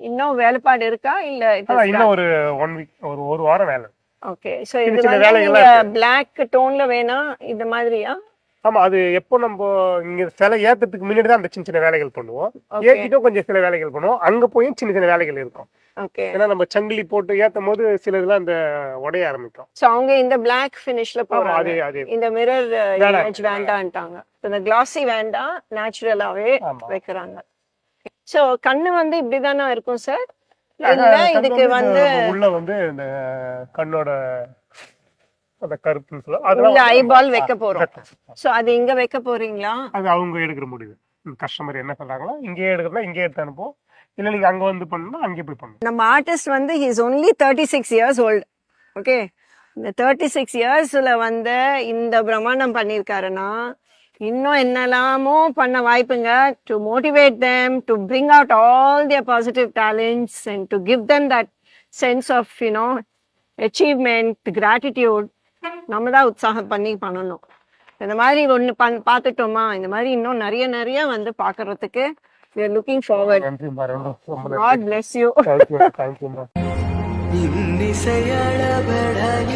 இன்னும் வேலைப்பாடு இருக்கா இல்ல இன்னும் ஒரு 1 வீக் ஒரு வாரம் வேலை. ஓகே சோ இது வந்து பிளாக் டோன்ல வேணா இந்த மாதிரியா? ஆமா அது எப்போ நம்ம இங்க சிலை ஏத்துறதுக்கு முன்னாடி தான் அந்த சின்ன சின்ன வேலைகள் பண்ணுவோம். ஏத்திட்டும் கொஞ்சம் சில வேலைகள் பண்ணுவோம். அங்க போய் சின்ன சின்ன வேலைகள் இருக்கும். ஓகே ஏன்னா நம்ம சங்கிலி போட்டு ஏத்தும் போது சில இதெல்லாம் அந்த உடைய ஆரம்பிக்கும். சோ அவங்க இந்த பிளாக் ஃபினிஷ்ல போறாங்க. இந்த மிரர் இமேஜ் வேண்டாம்ட்டாங்க. இந்த கிளாசி வேண்டாம், நேச்சுரலாவே வைக்கறாங்க. சோ கண்ணு வந்து இப்படி தானா இருக்கும் சார்? இல்ல இதுக்கு வந்து உள்ள வந்து இந்த கண்ணோட அந்த கருப்புன்னு சொல்ல அதெல்லாம் ஐபால் வைக்க போறோம். சோ அது இங்க வைக்க போறீங்களா? அது அவங்க எடுக்கிற முடிவு. கஸ்டமர் என்ன சொல்றாங்களோ இங்கேயே எடுக்கிறதா இங்கே எடுத்து அனுப்போம். இல்ல நீங்க அங்க வந்து பண்ணா அங்கே போய் பண்ணுங்க. நம்ம ஆர்டிஸ்ட் வந்து he is only 36 years old. Okay இந்த 36 இயர்ஸ்ல வந்து இந்த பிரம்மாண்டம் பண்ணிருக்காருன்னா இன்னும் என்னெல்லாமோ பண்ண வாய்ப்புங்க. To motivate them, to bring out all their positive talents and to give them that sense of achievement, gratitude. நம்ம தான் உற்சாகம் பண்ணி பண்ணணும். இந்த மாதிரி ஒன்று பார்த்துட்டோமா, இந்த மாதிரி இன்னும் நிறைய நிறைய வந்து பார்க்கறதுக்கு we are looking forward. God bless you. Thank you. இன்னிசையளபடைய